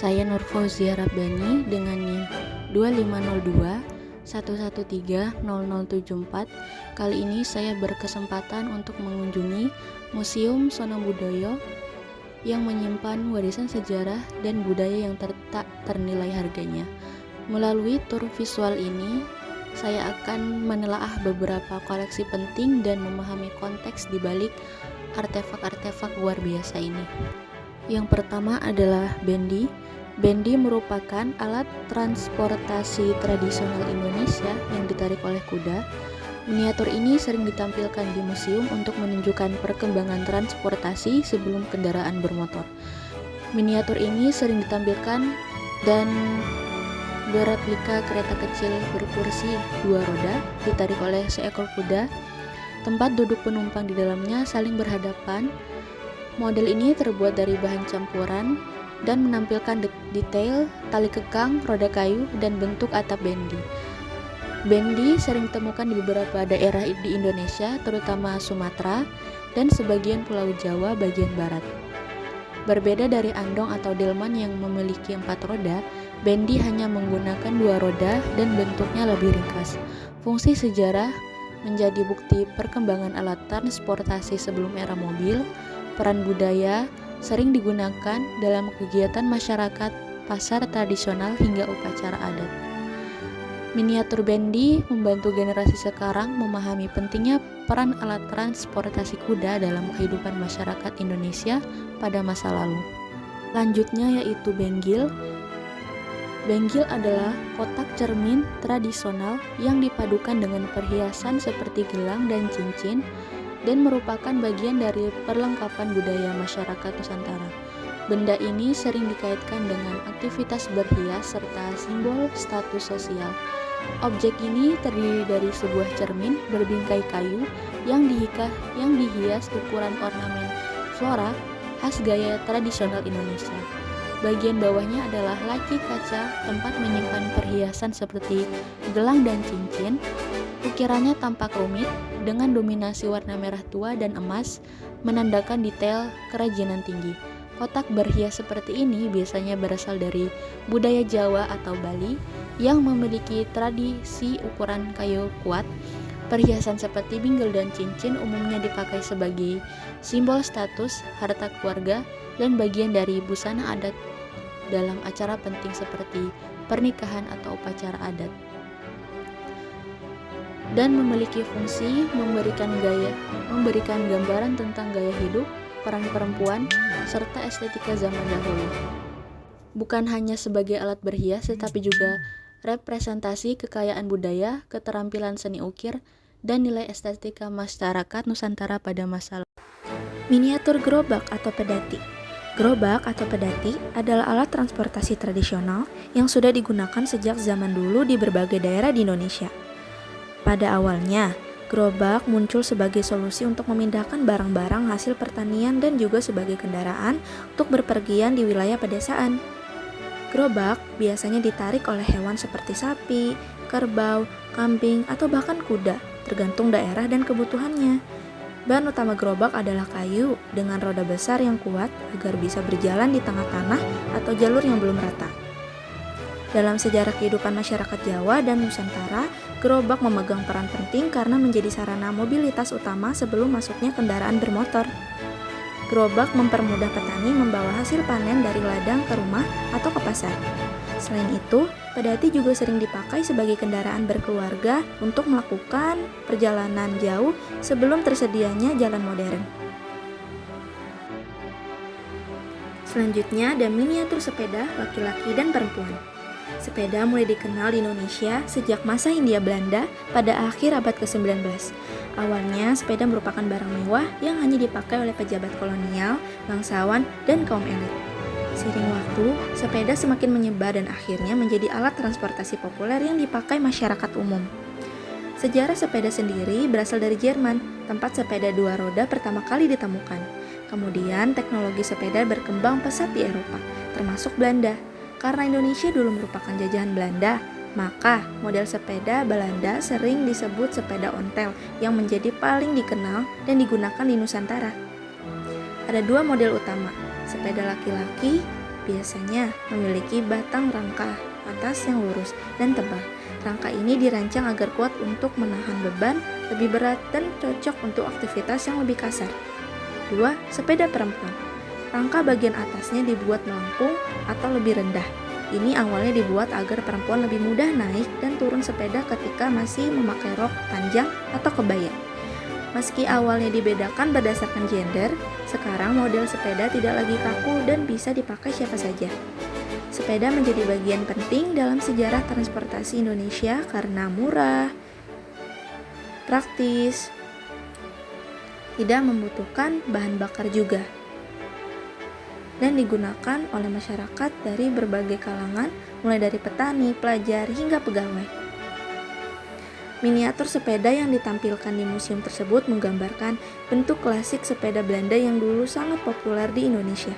Saya Nur Fauzia Rabbani dengan NIM 2502 113 0074. Kali ini saya berkesempatan untuk mengunjungi Museum Sono Budoyo yang menyimpan warisan sejarah dan budaya yang tak ternilai harganya. Melalui tur visual ini, saya akan menelaah beberapa koleksi penting dan memahami konteks di balik artefak-artefak luar biasa ini. Yang pertama adalah bendi. Bendi merupakan alat transportasi tradisional Indonesia yang ditarik oleh kuda. Miniatur ini sering ditampilkan di museum untuk menunjukkan perkembangan transportasi sebelum kendaraan bermotor. Miniatur ini sering ditampilkan dan bereplika kereta kecil berkursi dua roda ditarik oleh seekor kuda. Tempat duduk penumpang di dalamnya saling berhadapan. Model ini terbuat dari bahan campuran dan menampilkan detail tali kekang, roda kayu, dan bentuk atap bendi. Bendi sering ditemukan di beberapa daerah di Indonesia, terutama Sumatera dan sebagian Pulau Jawa bagian barat. Berbeda dari andong atau delman yang memiliki 4 roda, bendi hanya menggunakan 2 roda dan bentuknya lebih ringkas. Fungsi sejarah menjadi bukti perkembangan alat transportasi sebelum era mobil. Peran budaya sering digunakan dalam kegiatan masyarakat, pasar tradisional, hingga upacara adat. Miniatur bendi membantu generasi sekarang memahami pentingnya peran alat transportasi kuda dalam kehidupan masyarakat Indonesia pada masa lalu. Lanjutnya yaitu benggil. Benggil adalah kotak cermin tradisional yang dipadukan dengan perhiasan seperti gelang dan cincin dan merupakan bagian dari perlengkapan budaya masyarakat Nusantara. Benda ini sering dikaitkan dengan aktivitas berhias serta simbol status sosial. Objek ini terdiri dari sebuah cermin berbingkai kayu yang dihias ukuran ornamen flora khas gaya tradisional Indonesia. Bagian bawahnya adalah laci kaca tempat menyimpan perhiasan seperti gelang dan cincin. Ukirannya tampak rumit dengan dominasi warna merah tua dan emas, menandakan detail kerajinan tinggi. Kotak berhias seperti ini biasanya berasal dari budaya Jawa atau Bali yang memiliki tradisi ukuran kayu kuat. Perhiasan seperti binggel dan cincin umumnya dipakai sebagai simbol status, harta keluarga, dan bagian dari busana adat dalam acara penting seperti pernikahan atau upacara adat. Dan memiliki fungsi memberikan gambaran tentang gaya hidup, peran perempuan, serta estetika zaman dahulu. Bukan hanya sebagai alat berhias, tetapi juga representasi kekayaan budaya, keterampilan seni ukir, dan nilai estetika masyarakat Nusantara pada masa lalu. Miniatur gerobak atau pedati. Gerobak atau pedati adalah alat transportasi tradisional yang sudah digunakan sejak zaman dulu di berbagai daerah di Indonesia. Pada awalnya, gerobak muncul sebagai solusi untuk memindahkan barang-barang hasil pertanian dan juga sebagai kendaraan untuk berpergian di wilayah pedesaan. Gerobak biasanya ditarik oleh hewan seperti sapi, kerbau, kambing, atau bahkan kuda, tergantung daerah dan kebutuhannya. Bahan utama gerobak adalah kayu dengan roda besar yang kuat agar bisa berjalan di tengah tanah atau jalur yang belum rata. Dalam sejarah kehidupan masyarakat Jawa dan Nusantara, gerobak memegang peran penting karena menjadi sarana mobilitas utama sebelum masuknya kendaraan bermotor. Gerobak mempermudah petani membawa hasil panen dari ladang ke rumah atau ke pasar. Selain itu, pedati juga sering dipakai sebagai kendaraan berkeluarga untuk melakukan perjalanan jauh sebelum tersedianya jalan modern. Selanjutnya ada miniatur sepeda laki-laki dan perempuan. Sepeda mulai dikenal di Indonesia sejak masa Hindia Belanda pada akhir abad ke-19. Awalnya, sepeda merupakan barang mewah yang hanya dipakai oleh pejabat kolonial, bangsawan, dan kaum elit. Seiring waktu, sepeda semakin menyebar dan akhirnya menjadi alat transportasi populer yang dipakai masyarakat umum. Sejarah sepeda sendiri berasal dari Jerman, tempat sepeda 2 roda pertama kali ditemukan. Kemudian, teknologi sepeda berkembang pesat di Eropa, termasuk Belanda. Karena Indonesia dulu merupakan jajahan Belanda, maka model sepeda Belanda sering disebut sepeda ontel yang menjadi paling dikenal dan digunakan di Nusantara. Ada 2 model utama, sepeda laki-laki biasanya memiliki batang rangka atas yang lurus dan tebal. Rangka ini dirancang agar kuat untuk menahan beban lebih berat dan cocok untuk aktivitas yang lebih kasar. 2. Sepeda perempuan. Rangka bagian atasnya dibuat melengkung atau lebih rendah. Ini awalnya dibuat agar perempuan lebih mudah naik dan turun sepeda ketika masih memakai rok panjang atau kebaya. Meski awalnya dibedakan berdasarkan gender, sekarang model sepeda tidak lagi kaku dan bisa dipakai siapa saja. Sepeda menjadi bagian penting dalam sejarah transportasi Indonesia karena murah, praktis, tidak membutuhkan bahan bakar juga, dan digunakan oleh masyarakat dari berbagai kalangan, mulai dari petani, pelajar, hingga pegawai. Miniatur sepeda yang ditampilkan di museum tersebut menggambarkan bentuk klasik sepeda Belanda yang dulu sangat populer di Indonesia.